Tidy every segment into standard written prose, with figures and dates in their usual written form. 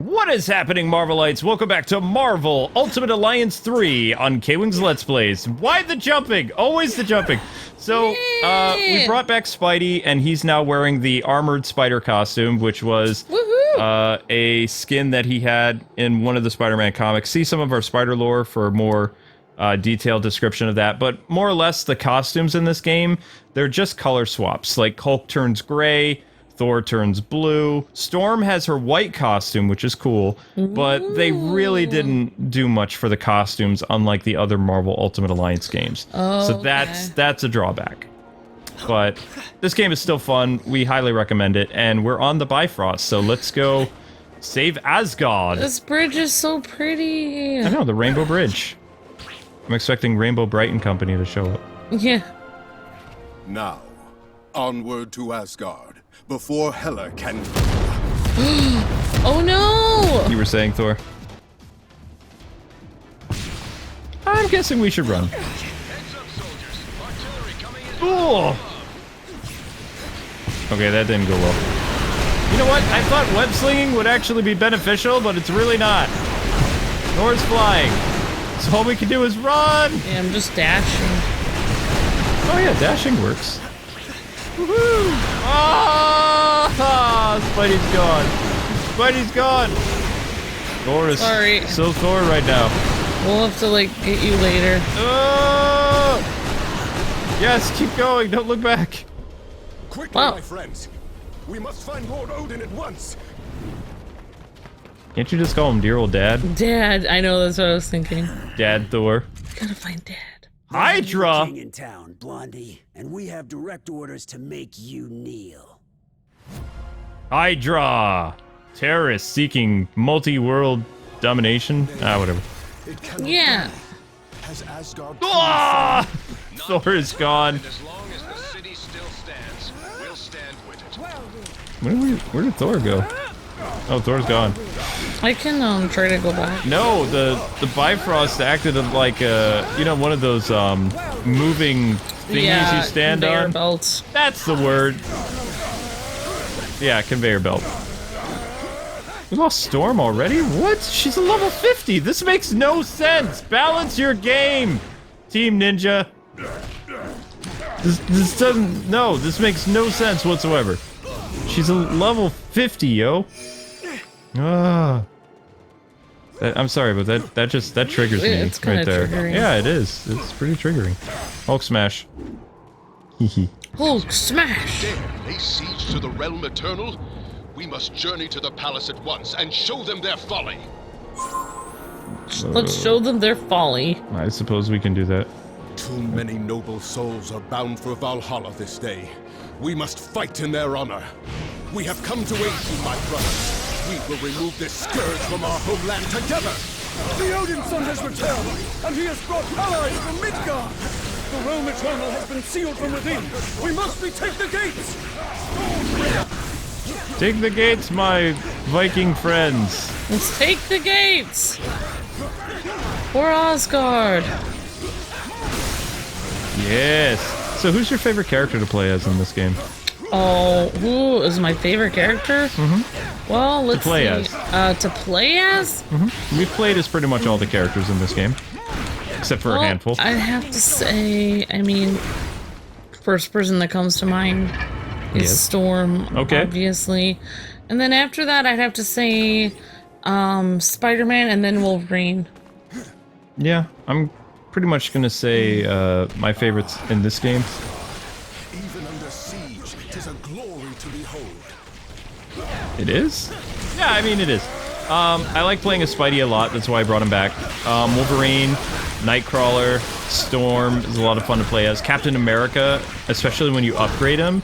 What is happening, Marvelites? Welcome back to Marvel Ultimate Alliance 3 on KwingsLetsPlays. Why the jumping? Always the jumping. So, we brought back Spidey, and he's now wearing the armored spider costume, which was a skin that he had in one of the Spider-Man comics. See some of our spider lore for a more detailed description of that. But more or less, the costumes in this game, they're just color swaps. Like, Hulk turns gray, Thor turns blue. Storm has her white costume, which is cool, but they really didn't do much for the costumes, unlike the other Marvel Ultimate Alliance games. So that's a drawback. But this game is still fun. We highly recommend it, and we're on the Bifrost, so let's go save Asgard. This bridge is so pretty. I know, the Rainbow Bridge. I'm expecting Rainbow Bright and Company to show up. Yeah. Now, onward to Asgard. Before Hela can... Oh no! You were saying, Thor? I'm guessing we should run. Oh! Okay, that didn't go well. You know what? I thought web slinging would actually be beneficial, but it's really not. Thor's flying. So all we can do is run! Yeah, I'm just dashing. Oh yeah, dashing works. Woohoo! Ah! Spidey's gone. Spidey's gone. Thor is so Thor right now. We'll have to like get you later. Oh! Yes, keep going. Don't look back. Quickly, my friends. We must find Lord Odin at once. Can't you just call him dear old dad? Dad, I know, that's what I was thinking. Dad Thor. Gotta find Dad. Hydra! King in town, Blondie, and we have direct orders to make you kneel. Hydra! Terrorists seeking multi-world domination? Whatever. Yeah. Has Asgard Ah! Thor is gone. As long as the city still stands, we'll stand with it. Where did Thor go? Oh, Thor's gone. I can try to go back. No, the Bifrost acted like you know, one of those moving thingies you stand conveyor on. belts. That's the word. Yeah, conveyor belt. We lost Storm already? What? She's a level 50. This makes no sense. Balance your game, Team Ninja. This doesn't. No, this makes no sense whatsoever. She's a level 50, yo. Ah. I'm sorry, but that triggers me It's right there. triggering. Yeah, it is. It's pretty triggering. Hulk smash. Hehe. Hulk smash! Dare lay siege to the realm eternal? We must journey to the palace at once and show them their folly. Let's show them their folly. I suppose we can do that. Too many noble souls are bound for Valhalla this day. We must fight in their honor. We have come to aid you, my brothers. We will remove this scourge from our homeland together. The Odin Son has returned, and he has brought allies from Midgard. The realm eternal has been sealed from within. We must retake the gates. Take the gates, my Viking friends. Let's take the gates! For Asgard! Yes. So who's your favorite character to play as in this game? Oh, who is my favorite character? Well, let's play see. To play as? We've played as pretty much all the characters in this game. Except for a handful. I'd have to say, I mean, first person that comes to mind is Storm, obviously. And then after that, I'd have to say Spider-Man and then Wolverine. Yeah, I'm pretty much gonna say my favorites in this game. Even under siege, 'tis a glory to behold. It is? Yeah, I mean, it is. I like playing as Spidey a lot, that's why I brought him back. Wolverine, Nightcrawler, Storm is a lot of fun to play as. Captain America, especially when you upgrade him.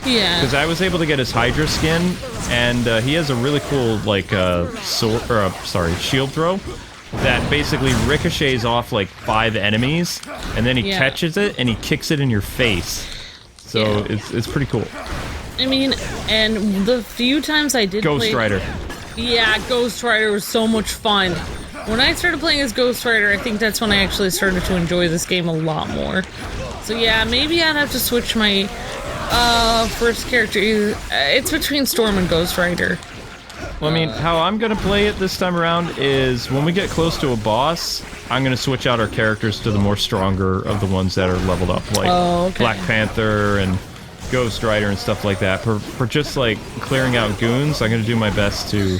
Yeah. Because I was able to get his Hydra skin, and he has a really cool, like, shield throw that basically ricochets off, like, 5 enemies, and then he catches it, and he kicks it in your face. So it's pretty cool. I mean, and the few times I did Ghost Rider. Yeah, Ghost Rider was so much fun. When I started playing as Ghost Rider, I think that's when I actually started to enjoy this game a lot more. So yeah, maybe I'd have to switch my first character. It's between Storm and Ghost Rider. Well, I mean, how I'm gonna play it this time around is when we get close to a boss, I'm gonna switch out our characters to the more stronger of the ones that are leveled up, like Black Panther and Ghost Rider and stuff like that. For just like clearing out goons, I'm gonna do my best to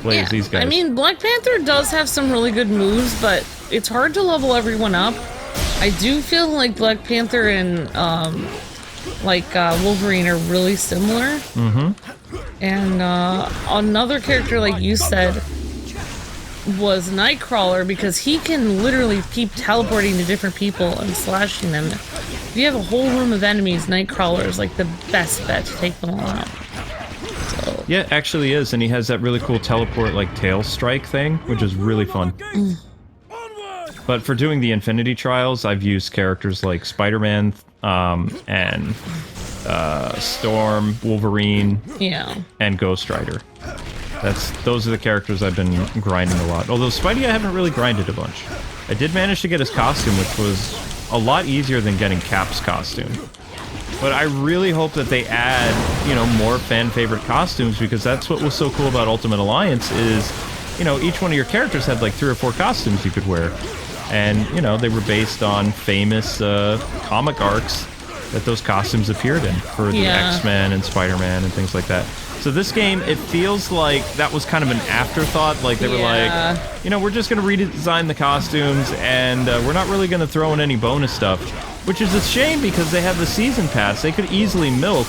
play as these guys. I mean, Black Panther does have some really good moves, but it's hard to level everyone up. I do feel like Black Panther and Wolverine are really similar. And another character, like you said, was Nightcrawler, because he can literally keep teleporting to different people and slashing them. If you have a whole room of enemies, Nightcrawler is like the best bet to take them all out. So. Yeah, it actually is, and he has that really cool teleport, like tail strike thing, which is really fun. But for doing the Infinity Trials, I've used characters like Spider-Man and Storm, Wolverine, and Ghost Rider. Those are the characters I've been grinding a lot. Although Spidey, I haven't really grinded a bunch. I did manage to get his costume, which was a lot easier than getting Cap's costume. But I really hope that they add, you know, more fan-favorite costumes, because that's what was so cool about Ultimate Alliance is, you know, each one of your characters had like 3 or 4 costumes you could wear. And, you know, they were based on famous comic arcs that those costumes appeared in for the X-Men and Spider-Man and things like that. So this game, it feels like that was kind of an afterthought. Like they were like, you know, we're just going to redesign the costumes and we're not really going to throw in any bonus stuff. Which is a shame because they have the season pass. They could easily milk,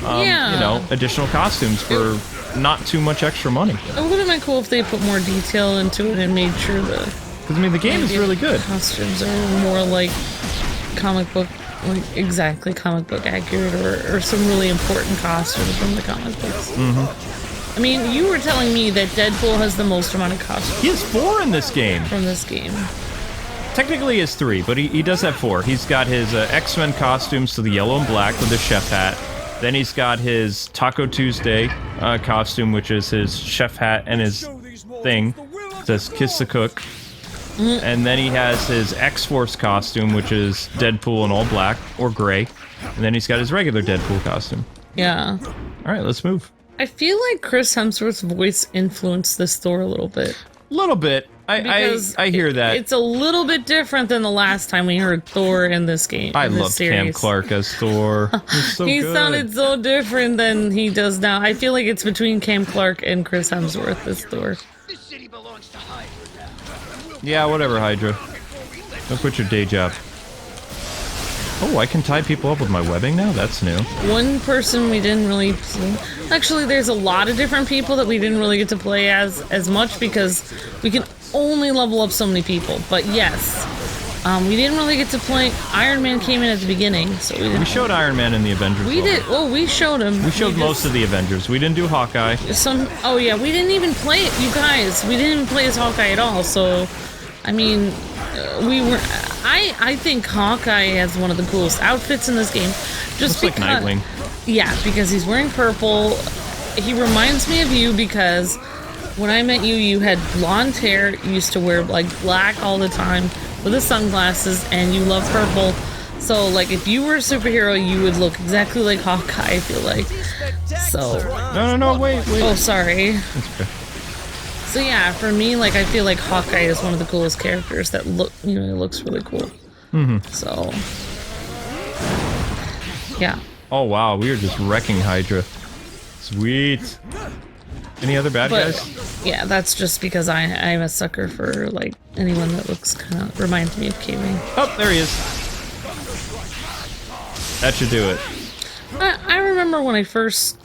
you know, additional costumes for not too much extra money. It would have been cool if they put more detail into it and made sure that... Because, I mean, the game is really good. Costumes are more like comic book, like exactly comic book accurate, or some really important costumes from the comic books. I mean, you were telling me that Deadpool has the most amount of costumes. He has 4 in this game. From this game. Technically he has 3, but he does have 4. He's got his X-Men costumes, so the yellow and black with the chef hat. Then he's got his Taco Tuesday costume, which is his chef hat and his thing. It says Kiss the Cook. And then he has his X-Force costume, which is Deadpool in all black or gray. And then he's got his regular Deadpool costume. Yeah. All right, let's move. I feel like Chris Hemsworth's voice influenced this Thor a little bit. A little bit. I hear that. It's a little bit different than the last time we heard Thor in this game. I loved Cam Clark as Thor. He sounded so different than he does now. I feel like it's between Cam Clark and Chris Hemsworth as Thor. This city belongs to Hydra now. Yeah, whatever, Hydra. Don't quit your day job. Oh, I can tie people up with my webbing now? That's new. One person we didn't really play. Actually, there's a lot of different people that we didn't really get to play as much because we can only level up so many people. But yes, we didn't really get to play. Iron Man came in at the beginning, so we showed Iron Man in the Avengers. We did. Oh, we showed him. We showed most of the Avengers. We didn't do Hawkeye. Oh yeah, we didn't even play it, you guys. We didn't even play as Hawkeye at all. So, I mean, we were. I think Hawkeye has one of the coolest outfits in this game. Just looks like Nightwing. Yeah, because he's wearing purple. He reminds me of you because when I met you, you had blonde hair. You used to wear like black all the time with the sunglasses, and you love purple. So, like, if you were a superhero, you would look exactly like Hawkeye, I feel like. So. No, wait. Oh, sorry. That's okay. So yeah, for me, like, I feel like Hawkeye is one of the coolest characters that it looks really cool. So, yeah. Oh wow, we are just wrecking Hydra. Sweet. Any other bad guys? Yeah, that's just because I'm a sucker for, like, anyone that looks kind of reminds me of Kwings. Oh, there he is. That should do it. I remember when I first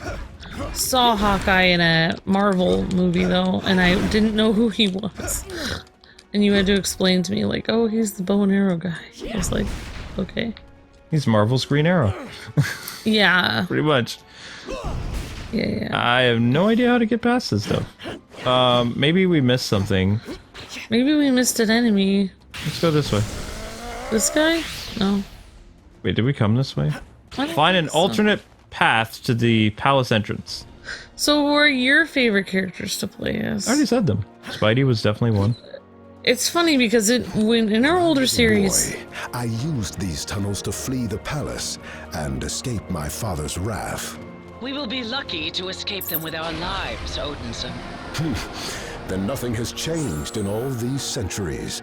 saw Hawkeye in a Marvel movie, though, and I didn't know who he was. And you had to explain to me, like, oh, he's the bow and arrow guy. I was like, okay. He's Marvel's Green Arrow. Yeah. Pretty much. Yeah. I have no idea how to get past this stuff. Maybe we missed something. Maybe we missed an enemy. Let's go this way. This guy? No. Wait, did we come this way? Find an alternate path to the palace entrance. So what are your favorite characters to play as? I already said them. Spidey was definitely one. It's funny because when in our older series... Boy, I used these tunnels to flee the palace and escape my father's wrath. We will be lucky to escape them with our lives, Odinson. Then nothing has changed in all these centuries.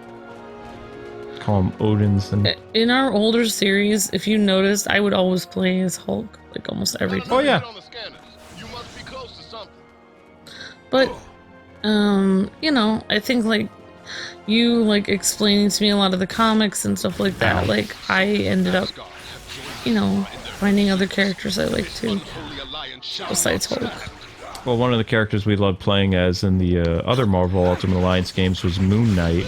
Call him Odinson. In our older series, if you noticed, I would always play as Hulk, like almost every time. Oh yeah. But, you know, I think like you like explaining to me a lot of the comics and stuff like that, like I ended up, you know, finding other characters I like too, besides Hulk. Well, one of the characters we loved playing as in the other Marvel Ultimate Alliance games was Moon Knight.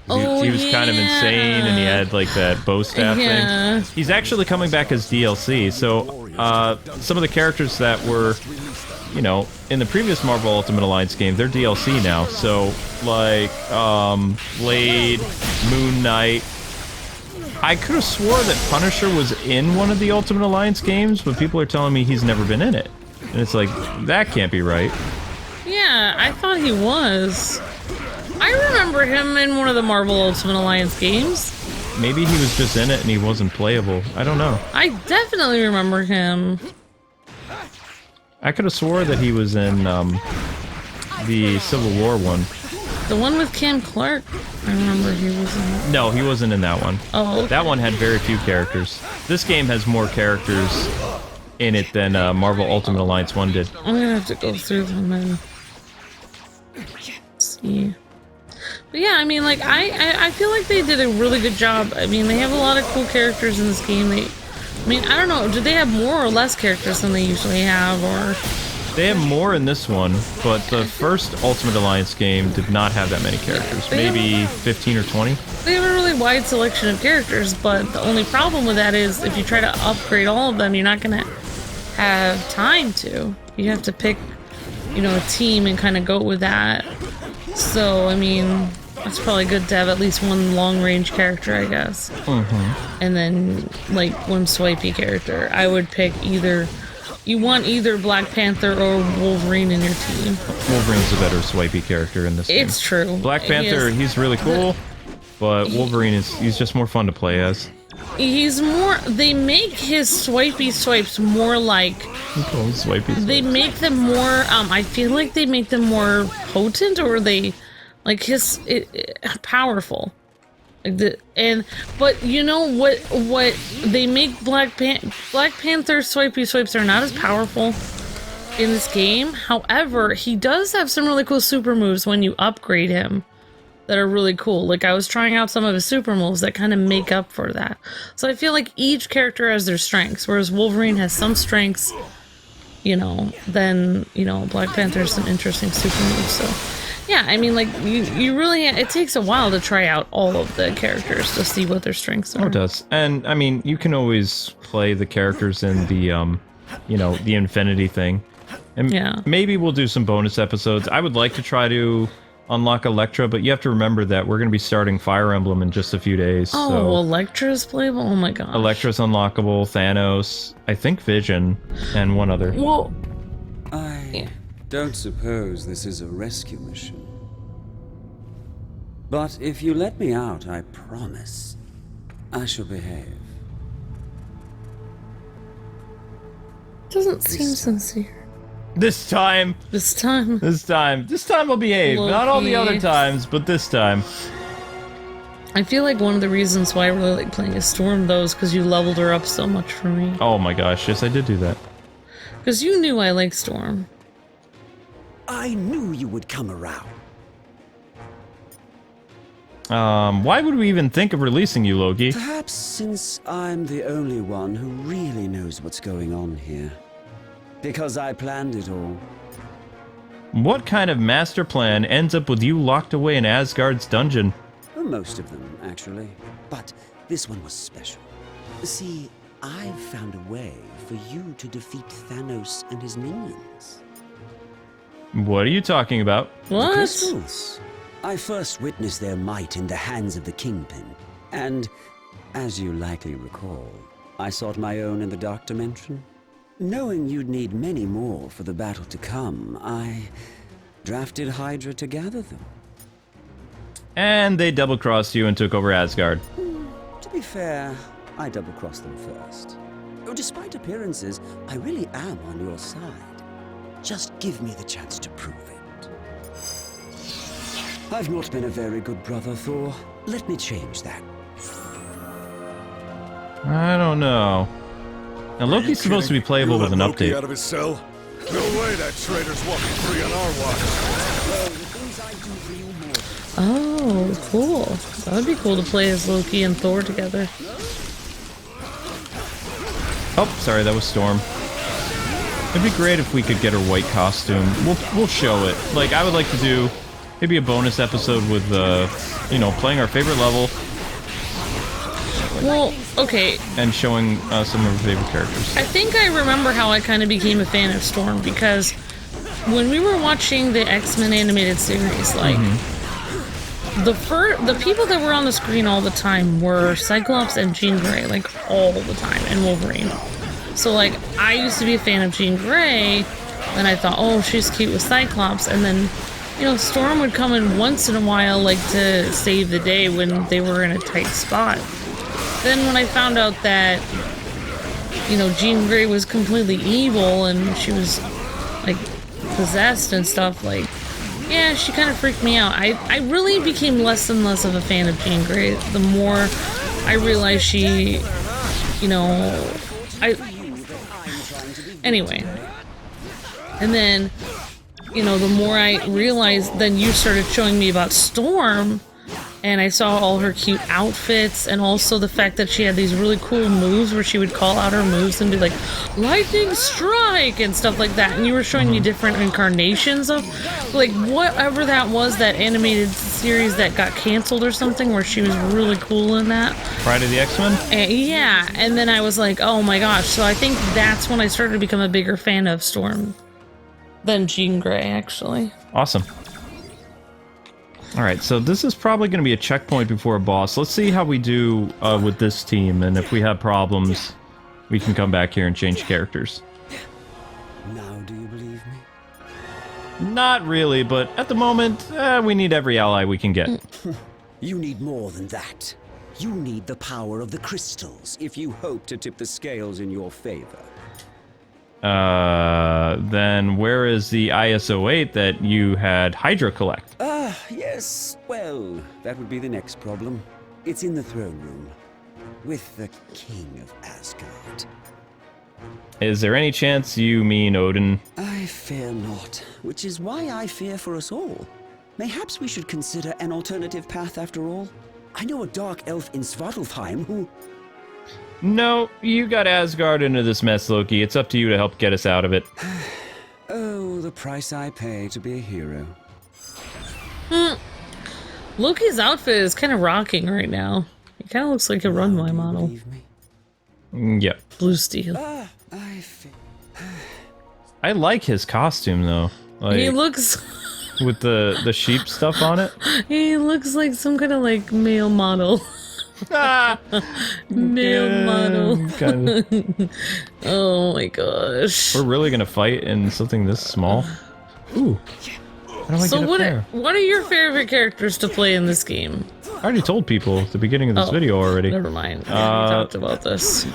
He was kind of insane, and he had like that bow staff thing. He's actually coming back as DLC. So some of the characters that were, you know, in the previous Marvel Ultimate Alliance game, they're DLC now. So like Blade, Moon Knight. I could have swore that Punisher was in one of the Ultimate Alliance games, but people are telling me he's never been in it. And it's like, that can't be right. Yeah, I thought he was. I remember him in one of the Marvel Ultimate Alliance games. Maybe he was just in it and he wasn't playable. I don't know. I definitely remember him. I could have swore that he was in the Civil War one. The one with Cam Clark? I remember he was in it. No, he wasn't in that one. Oh, okay. That one had very few characters. This game has more characters in it than Marvel Ultimate Alliance 1 did. I'm gonna have to go through them and see. But yeah, I mean, like, I feel like they did a really good job. I mean, they have a lot of cool characters in this game. I mean, I don't know, do they have more or less characters than they usually have, or... They have more in this one, but the first Ultimate Alliance game did not have that many characters. Maybe 15 or 20? They have a really wide selection of characters, but the only problem with that is if you try to upgrade all of them, you're not gonna have time to. You have to pick, you know, a team and kind of go with that. So, I mean, it's probably good to have at least one long-range character, I guess. And then, like, one swipey character. I would pick either... You want either Black Panther or Wolverine in your team. Wolverine's a better swipey character in this game. It's true. Black Panther, he's really cool, but Wolverine he's just more fun to play as. He's more... They make his swipey swipes more like... They make them more... I feel like they make them more potent, or they... Like, powerful. Like but you know what they make Black Panther swipey swipes are not as powerful in this game. However, he does have some really cool super moves when you upgrade him that are really cool. Like, I was trying out some of his super moves that kind of make up for that. So I feel like each character has their strengths, whereas Wolverine has some strengths, you know, then, you know, Black Panther has some interesting super moves. So yeah, I mean, like, you really... It takes a while to try out all of the characters to see what their strengths are. Oh, it does. And, I mean, you can always play the characters in the, you know, the Infinity thing. And maybe we'll do some bonus episodes. I would like to try to unlock Elektra, but you have to remember that we're going to be starting Fire Emblem in just a few days. Oh, so Elektra's playable? Oh my gosh. Elektra's unlockable, Thanos, I think Vision, and one other. Well... Don't suppose this is a rescue mission. But if you let me out, I promise I shall behave. Doesn't seem sincere. This time. This time. This time. This time I'll behave. Loki. Not all the other times, but this time. I feel like one of the reasons why I really like playing as Storm, though, is because you leveled her up so much for me. Oh my gosh, yes I did do that. Because you knew I liked Storm. I knew you would come around. Why would we even think of releasing you, Loki? Perhaps since I'm the only one who really knows what's going on here. Because I planned it all. What kind of master plan ends up with you locked away in Asgard's dungeon? Well, most of them, actually. But this one was special. See, I've found a way for you to defeat Thanos and his minions. What are you talking about? What? The crystals. I first witnessed their might in the hands of the Kingpin. And, as you likely recall, I sought my own in the Dark Dimension. Knowing you'd need many more for the battle to come, I drafted Hydra to gather them. And they double-crossed you and took over Asgard. To be fair, I double-crossed them first. despite appearances, I really am on your side. Just give me the chance to prove it. I've not been a very good brother, Thor. Let me change that. I don't know. Now Loki's supposed to be playable with an Loki update. out of his cell? No way that traitor's walking free on our watch. Oh, cool. That would be cool to play as Loki and Thor together. Oh, sorry, that was Storm. It'd be great if we could get her white costume. We'll show it. Like, I would like to do maybe a bonus episode with, you know, playing our favorite level. Well, okay. And showing some of our favorite characters. I think I remember how I kind of became a fan of Storm, because when we were watching the X-Men animated series, like, the people that were on the screen all the time were Cyclops and Jean Grey, like, all the time, and Wolverine. So, like, I used to be a fan of Jean Grey, and I thought, oh, she's cute with Cyclops, and then, you know, Storm would come in once in a while, like, to save the day when they were in a tight spot. Then when I found out that, you know, Jean Grey was completely evil and she was, like, possessed and stuff, like, yeah, she kind of freaked me out. I really became less and less of a fan of Jean Grey the more I realized she, you know, anyway. And then, you know, the more I realized, then you started showing me about Storm, and I saw all her cute outfits, and also the fact that she had these really cool moves where she would call out her moves and be like, lightning strike, and stuff like that. And you were showing me different incarnations of, like, whatever that was, that animated series that got canceled or something, where she was really cool in that. Pride of the X-Men? Yeah, and then I was like, oh my gosh. So I think that's when I started to become a bigger fan of Storm than Jean Grey, actually. Awesome. Alright, so this is probably going to be a checkpoint before a boss. Let's see how we do with this team, and if we have problems, we can come back here and change characters. Now do you believe me? Not really, but at the moment, we need every ally we can get. You need more than that. You need the power of the crystals if you hope to tip the scales in your favor. Then where is the ISO-8 that you had Hydra collect? Yes. Well, that would be the next problem. It's in the throne room, with the King of Asgard. Is there any chance you mean Odin? I fear not, which is why I fear for us all. Mayhaps we should consider an alternative path after all. I know a dark elf in Svartalfheim who... No, you got Asgard into this mess, Loki. It's up to you to help get us out of it. Oh, the price I pay to be a hero. Loki's outfit is kind of rocking right now. He kind of looks like a runway model. Yep. Blue steel. I like his costume, though. Like, He looks... with the sheep stuff on it. He looks like some kind of, like, male model. Male model. Kinda. Oh my gosh. We're really gonna fight in something this small? Ooh. How do I So get up there? what are your favorite characters to play in this game? I already told people at the beginning of this video already. Never mind. We talked about this.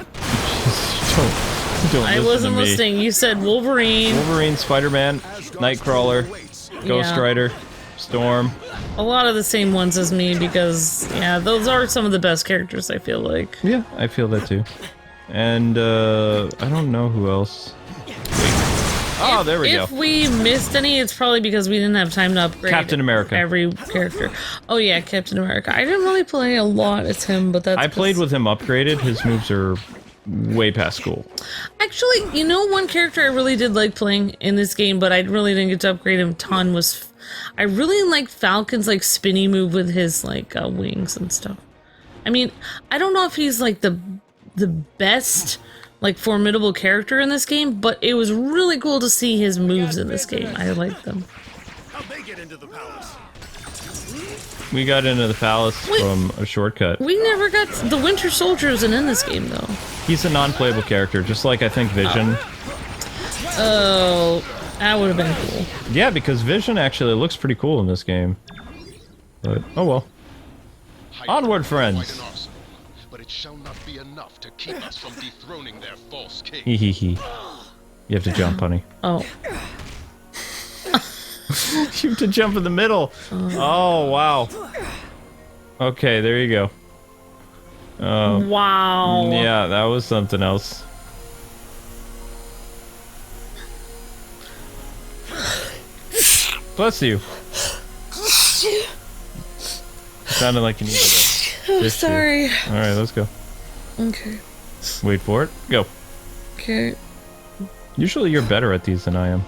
Don't I wasn't listening. You said Wolverine. Wolverine, Spider-Man, Nightcrawler, Ghost Rider, Storm. A lot of the same ones as me because, yeah, those are some of the best characters, I feel like. Yeah, I feel that too. And, I don't know who else. Oh, there we go. If we missed any, it's probably because we didn't have time to upgrade Captain America. every character. Oh yeah, Captain America. I didn't really play a lot as him, but that's... I played with him upgraded. His moves are way past cool. Actually, you know, one character I really did like playing in this game, but I really didn't get to upgrade him a ton, was... I really like Falcon's, like, spinny move with his, like, wings and stuff. I mean, I don't know if he's, like, the best... like, formidable character in this game, but it was really cool to see his moves in this game. I like them. How'd they get into the palace? We got into the palace from a shortcut. We never got... The Winter Soldier isn't in this game, though. He's a non-playable character, just like, I think, Vision. Oh, that would have been cool. Yeah, because Vision actually looks pretty cool in this game. But, oh well. Onward, friends! It shall not be enough to keep us from dethroning their false king. Hee hee hee. You have to jump, honey. Oh. You have to jump in the middle. Oh, wow. Okay, there you go. Wow. Yeah, that was something else. Bless you. Sounded like you needed it. Oh, sorry. All right, let's go. Okay. Wait for it. Go. Okay. Usually you're better at these than I am.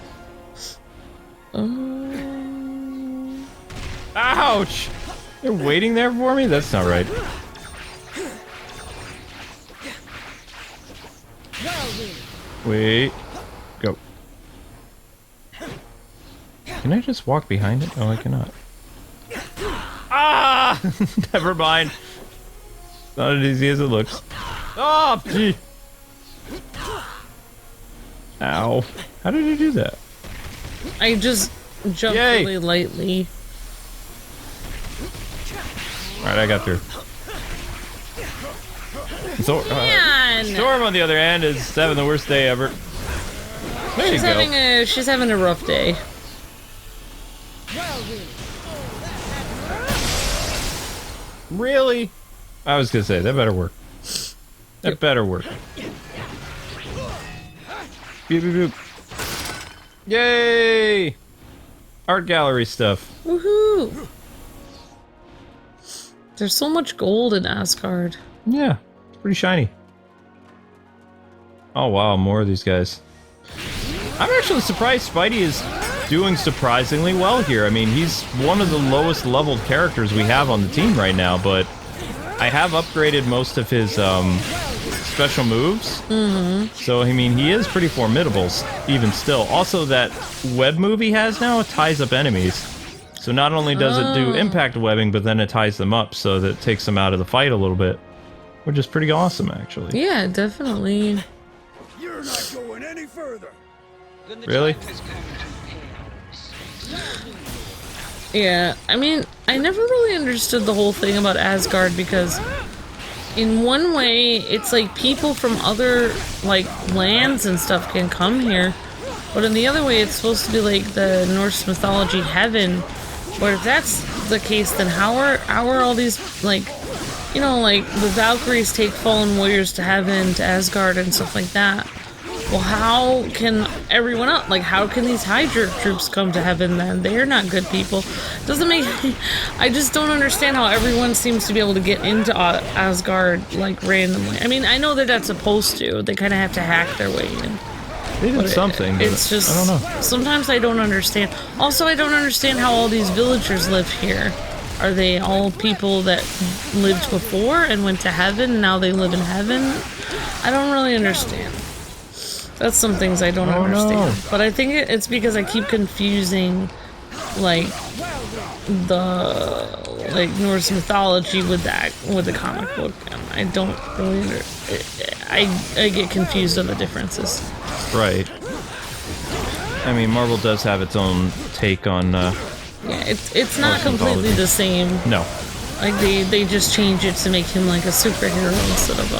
Ouch! They're waiting there for me? That's not right. Wait. Go. Can I just walk behind it? Oh, I cannot. Ah! Never mind. Not as easy as it looks. Oh, gee. Ow. How did you do that? I just jumped really lightly. Alright, I got through. Storm, on the other hand, is having the worst day ever. There She's having a rough day. Really? I was gonna say, that better work. That better work. Boop, boop, boop. Yay! Art gallery stuff. Woohoo! There's so much gold in Asgard. Yeah, it's pretty shiny. Oh wow, more of these guys. I'm actually surprised Spidey is doing surprisingly well here. I mean, he's one of the lowest leveled characters we have on the team right now, but I have upgraded most of his special moves. So, I mean, he is pretty formidable, even still. Also, that web move he has now ties up enemies. So not only does it do impact webbing, but then it ties them up so that it takes them out of the fight a little bit. Which is pretty awesome, actually. Yeah, definitely. You're not going any further. Really? Yeah, I mean, I never really understood the whole thing about Asgard because in one way, it's like people from other, like, lands and stuff can come here. But in the other way, it's supposed to be like the Norse mythology heaven. But if that's the case, then how are all these, like, you know, like, the Valkyries take fallen warriors to heaven, to Asgard, and stuff like that. Well, how can everyone else, like, how can these Hydra troops come to heaven then? They're not good people. Doesn't make, I just don't understand how everyone seems to be able to get into Asgard, like, randomly. I mean, I know that that's supposed to. They kind of have to hack their way in. They did something, but it's just, I don't know. Sometimes I don't understand. Also, I don't understand how all these villagers live here. Are they all people that lived before and went to heaven and now they live in heaven? I don't really understand. That's some things I don't understand. But I think it's because I keep confusing, like, the, like, Norse mythology with the comic book. And I don't really I get confused on the differences. Right. I mean, Marvel does have its own take on, yeah, it's not completely the same. No. Like, they just change it to make him like a superhero instead of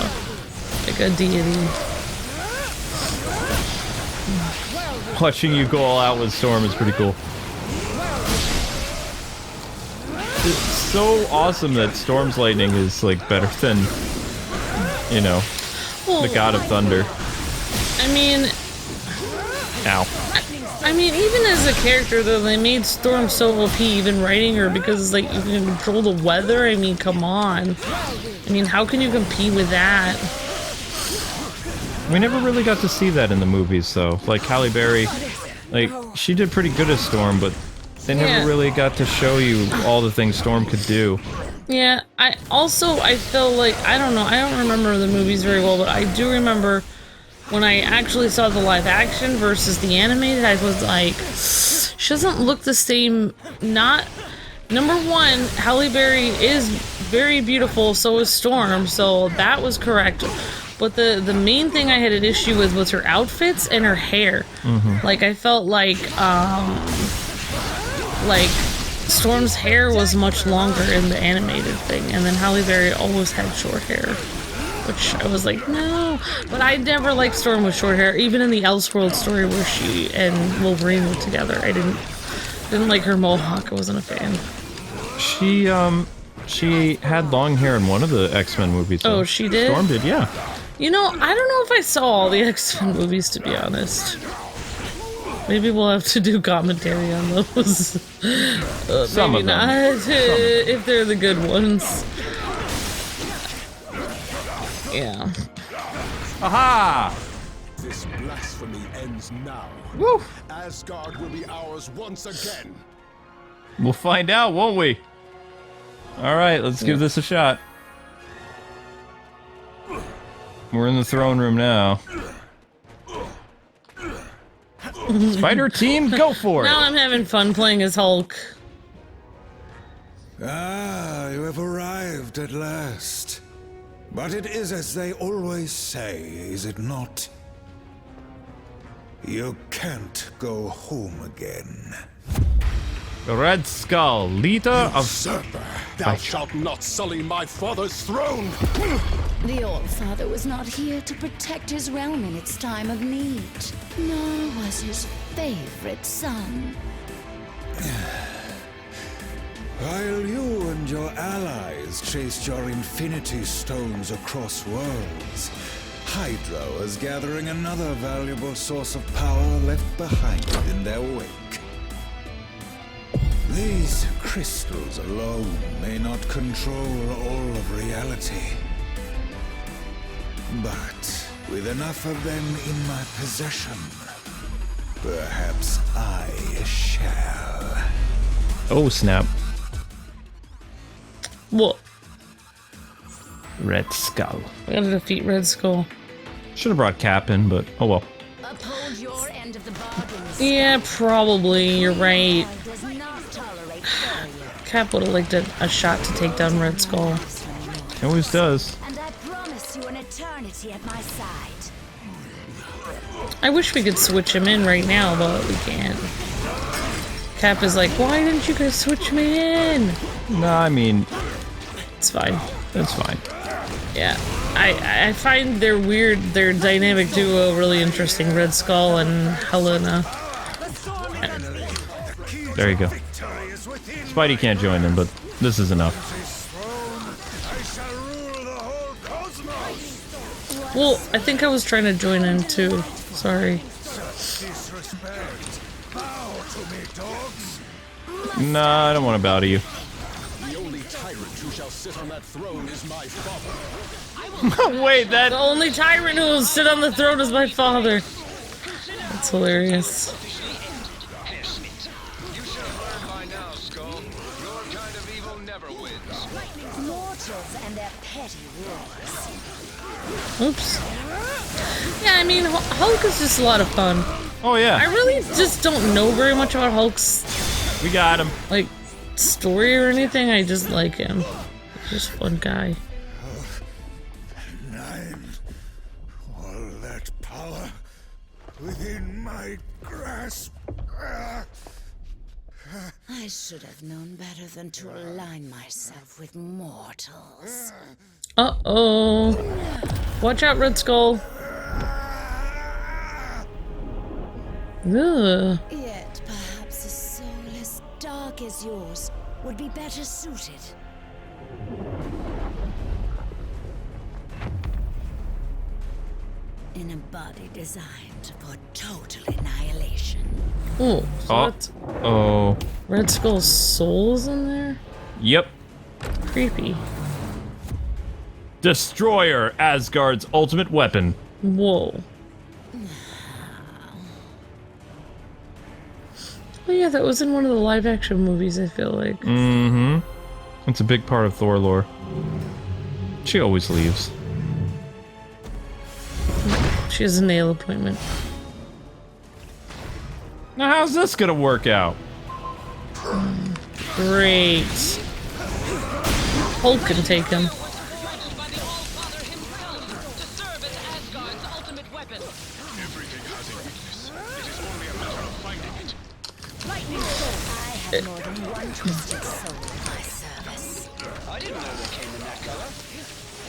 a deity. Watching you go all out with Storm is pretty cool. It's so awesome that Storm's lightning is, like, better than, you know, the God of Thunder. I mean... Ow. I mean, even as a character, though, they made Storm so OP, even writing her, because it's like, you can control the weather. I mean, come on. I mean, how can you compete with that? We never really got to see that in the movies, though. Like, Halle Berry, like, she did pretty good as Storm, but they never really got to show you all the things Storm could do. Yeah, I feel like, I don't know, I don't remember the movies very well, but I do remember when I actually saw the live action versus the animated, I was like, she doesn't look the same. Not, number one, Halle Berry is very beautiful, so is Storm, so that was correct. But the main thing I had an issue with was her outfits and her hair. Like, I felt like Storm's hair was much longer in the animated thing, and then Halle Berry always had short hair. which I was like, no. But I never liked Storm with short hair. Even in the Elseworld story where she and Wolverine were together, I didn't like her mohawk. I wasn't a fan. She had long hair in one of the X-Men movies. Though. Oh, she did? Storm did, yeah. You know, I don't know if I saw all the X-Men movies, to be honest. Maybe we'll have to do commentary on those. Some maybe of them. not, if they're the good ones. Yeah. Aha! This blasphemy ends now. Woo! Asgard will be ours once again. We'll find out, won't we? Alright, let's give this a shot. We're in the throne room now. Spider team, go for it! Now I'm having fun playing as Hulk. Ah, you have arrived at last. But it is as they always say, is it not? You can't go home again. Red Skull, leader of... Usurper, thou shalt not sully my father's throne! The All-Father was not here to protect his realm in its time of need, nor was his favorite son. While you and your allies chased your Infinity Stones across worlds, Hydra was gathering another valuable source of power left behind in their wake. These crystals alone may not control all of reality. But with enough of them in my possession, perhaps I shall. Oh, snap. What? Red Skull. We gotta defeat Red Skull. Should have brought Cap in, but oh well. Uphold your end of the bargain. Yeah, probably. You're right. Does not tolerate failure. Cap would have liked a shot to take down Red Skull. He always does. And I promise you an eternity at my side. I wish we could switch him in right now, but we can't. Cap is like, why didn't you guys switch me in? No, I mean... It's fine. That's fine. Yeah. I find their dynamic duo really interesting, Red Skull and Helena. There you go. Spidey can't join them, but this is enough. Well, I think I was trying to join in too. Sorry. Nah, I don't want to bow to you. The only tyrant who shall sit on that throne is my father. Wait, that... The only tyrant who will sit on the throne is my father. That's hilarious. Mortals and their petty wars. Oops. Yeah, I mean, Hulk is just a lot of fun. Oh, yeah. I really just don't know very much about Hulk's, We got him. like, story or anything. I just like him. He's just a fun guy. 9. All that power within my grasp. I should have known better than to align myself with mortals. Uh-oh. Watch out, Red Skull. Ugh. Yet perhaps a soul as dark as yours would be better suited. In a body designed for total annihilation. Oh, so Oh. Red Skull's soul's in there? Yep. Creepy. Destroyer, Asgard's ultimate weapon. Whoa. Oh yeah, that was in one of the live-action movies, I feel like. Mm-hmm. It's a big part of Thor lore. She always leaves. She has a nail appointment. Now how's this gonna work out? Great. Hulk can take him. I have more than one twisted soul at my service. I didn't know they came in that color.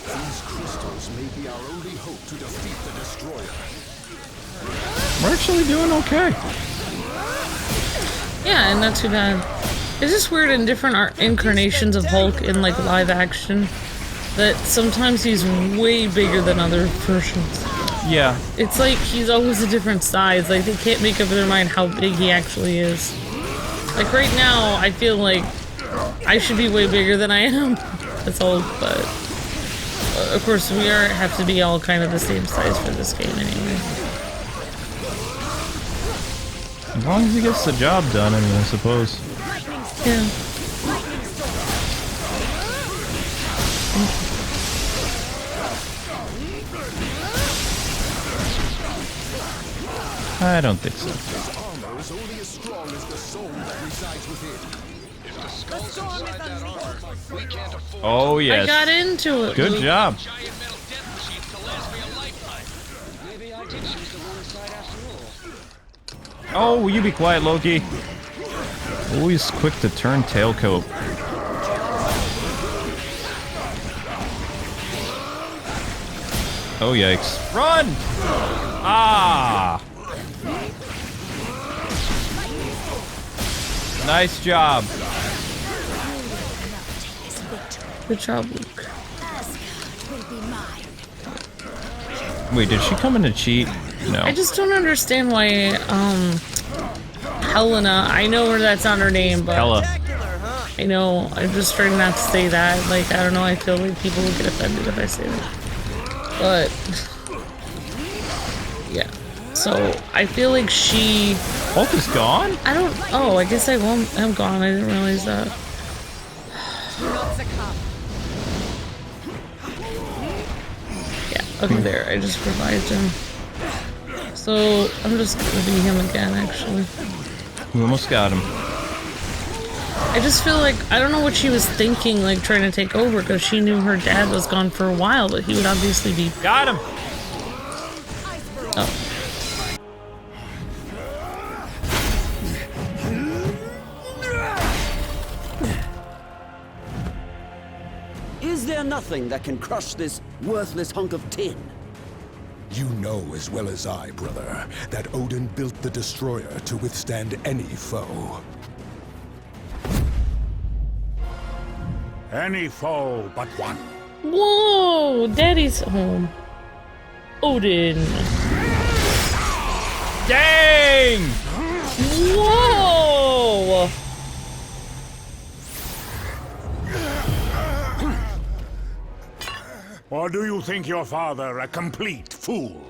These crystals battles may be our only hope to defeat the Destroyer. We're actually doing okay. Yeah, and not too bad. It's just weird in different incarnations of Hulk in like live action that sometimes he's way bigger than other versions. Yeah. It's like he's always a different size. Like they can't make up their mind how big he actually is. Like right now, I feel like I should be way bigger than I am. That's all, but of course we have to be all kind of the same size for this game anyway. As long as he gets the job done, I mean, I suppose. Yeah. I don't think so. His armor is only as strong as the soul that resides within. If the skull's inside that armor, we can't afford. Oh yes. I got into it. Good Luke. job. Giant metal death machines to last me a lifetime. Maybe I did choose the wrong side after all. Oh, will you be quiet, Loki? Always quick to turn tailcoat. Oh yikes! Run! Ah! Nice job. Good job, Luke. Wait, did she come in to cheat? No. I just don't understand why, Helena, I know her, that's not her name, but Hella. I know, I'm just trying not to say that. Like, I don't know, I feel like people will get offended if I say that. But, yeah. So, I feel like she... Hulk is gone? I don't... Oh, I guess I'm gone. I didn't realize that. Yeah, okay, there. I just revived him. So, I'm just gonna be him again, actually. We almost got him. I just feel like, I don't know what she was thinking, like, trying to take over, because she knew her dad was gone for a while, but he would obviously be... Got him! Oh. Is there nothing that can crush this worthless hunk of tin? You know as well as I, brother, that Odin built the Destroyer to withstand any foe. Any foe but one. Whoa! Daddy's home. Odin. Dang! Whoa! Or do you think your father a complete fool?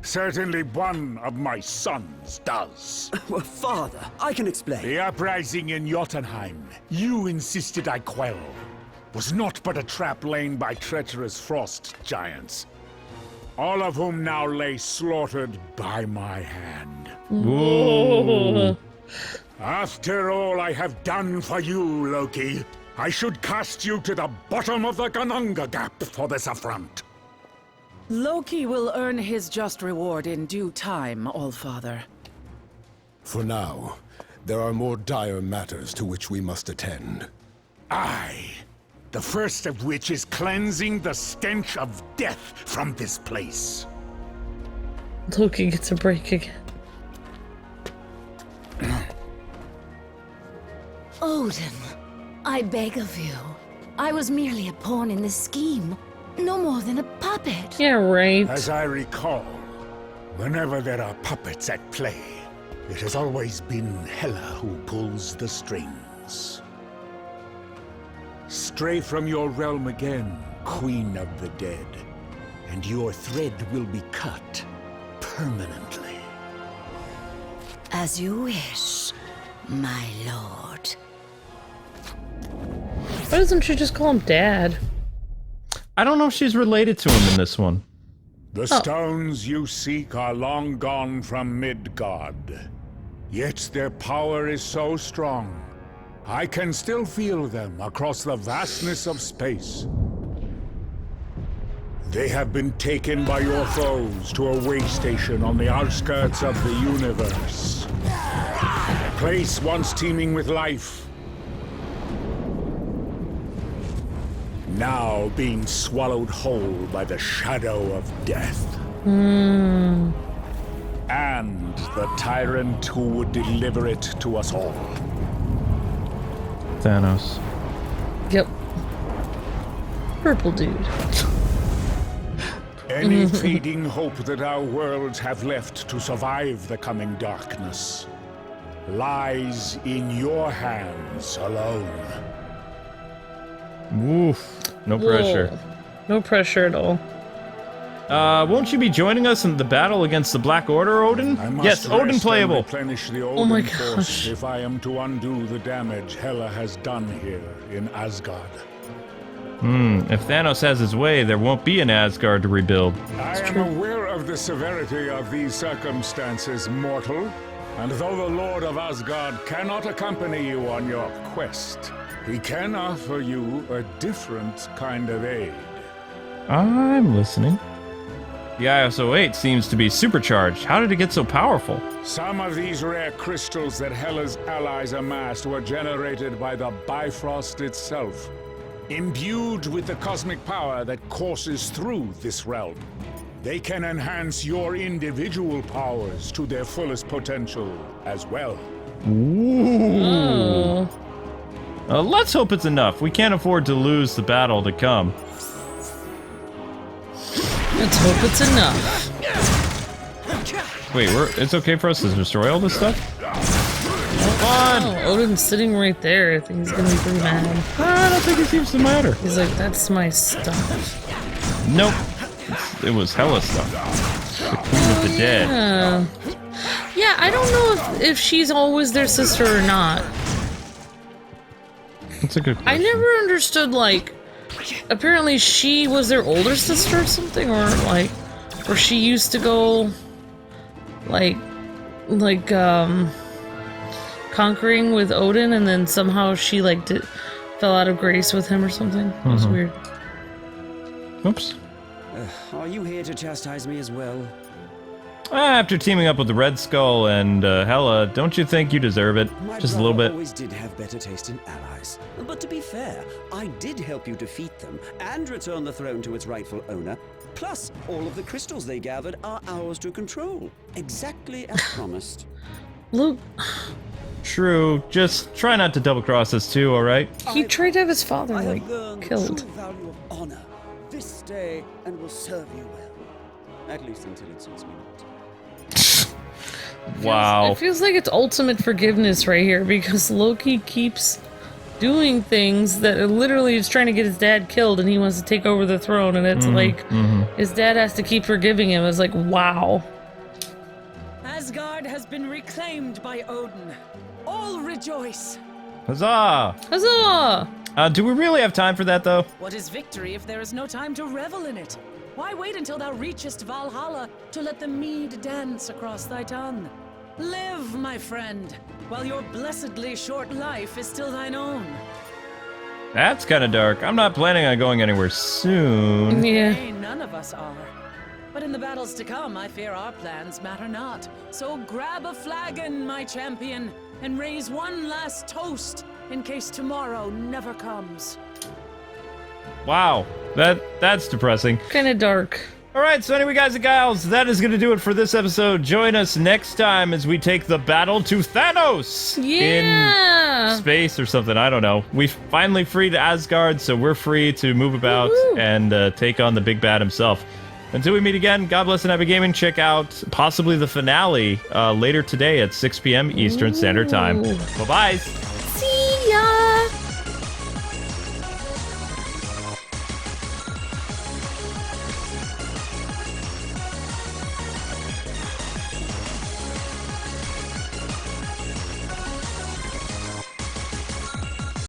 Certainly one of my sons does. Well, father, I can explain. The uprising in Jotunheim, you insisted I quell, was not but a trap laid by treacherous frost giants, all of whom now lay slaughtered by my hand. Whoa. After all I have done for you, Loki, I should cast you to the bottom of the Gananga Gap for this affront. Loki will earn his just reward in due time, Allfather. For now, there are more dire matters to which we must attend. Aye. The first of which is cleansing the stench of death from this place. Loki gets a break again. Odin, I beg of you. I was merely a pawn in this scheme. No more than a puppet. Yeah, right. As I recall, whenever there are puppets at play, it has always been Hela who pulls the strings. Stray from your realm again, Queen of the Dead, and your thread will be cut permanently. As you wish, my lord. Why doesn't she just call him Dad? I don't know if she's related to him in this one. The stones you seek are long gone from Midgard. Yet their power is so strong, I can still feel them across the vastness of space. They have been taken by your foes to a way station on the outskirts of the universe. A place once teeming with life. now being swallowed whole by the shadow of death. Hmm. And the tyrant who would deliver it to us all. Thanos. Yep. Purple dude. Any fading hope that our worlds have left to survive the coming darkness lies in your hands alone. Oof. No pressure. Whoa. No pressure at all. Won't you be joining us in the battle against the Black Order, Odin? Yes, Odin playable. Replenish the Odin Oh my force gosh. if I am to undo the damage Hela has done here in Asgard. If Thanos has his way, there won't be an Asgard to rebuild. I am aware of the severity of these circumstances, mortal. And though the Lord of Asgard cannot accompany you on your quest, he can offer you a different kind of aid. I'm listening. The ISO-8 seems to be supercharged. How did it get so powerful? Some of these rare crystals that Hela's allies amassed were generated by the Bifrost itself, imbued with the cosmic power that courses through this realm. They can enhance your individual powers to their fullest potential as well. Ooh. Let's hope it's enough. We can't afford to lose the battle to come. Let's hope it's enough. Wait, it's okay for us to destroy all this stuff? Fun! Oh, Odin's sitting right there. I think he's gonna be pretty mad. I don't think it seems to matter. He's like, that's my stuff. Nope. It was Hela stuff. The Queen of the Dead. Yeah, I don't know if she's always their sister or not. That's a good question. I never understood, like, apparently she was their older sister or something, or like, or she used to go, like, conquering with Odin, and then somehow she, like, fell out of grace with him or something. It was weird. Oops. Are you here to chastise me as well? After teaming up with the Red Skull and Hela, don't you think you deserve it? Just a little bit. I always did have better taste in allies. But to be fair, I did help you defeat them and return the throne to its rightful owner. Plus, all of the crystals they gathered are ours to control. Exactly as promised. Luke. True. Just try not to double-cross us too, alright? He tried to have his father, like, killed. The true value of honor this day and will serve you well. At least until it suits me not. Wow. It feels like it's ultimate forgiveness right here, because Loki keeps doing things that literally is trying to get his dad killed, and he wants to take over the throne, and it's his dad has to keep forgiving him. It's like, wow. Asgard has been reclaimed by Odin. All rejoice. Huzzah! Huzzah! Do we really have time for that, though? What is victory if there is no time to revel in it? Why wait until thou reachest Valhalla to let the mead dance across thy tongue? Live, my friend, while your blessedly short life is still thine own. That's kind of dark. I'm not planning on going anywhere soon. Yeah. Nay, none of us are. But in the battles to come, I fear our plans matter not. So grab a flagon, my champion, and raise one last toast in case tomorrow never comes. Wow, that's depressing. Kind of dark. Alright, so anyway, guys and gals, that is going to do it for this episode. Join us next time as we take the battle to Thanos! Yeah! In space or something, I don't know. We finally freed Asgard, so we're free to move about and take on the big bad himself. Until we meet again, God bless and happy gaming. Check out possibly the finale later today at 6 p.m. Eastern Standard Time. Bye-bye!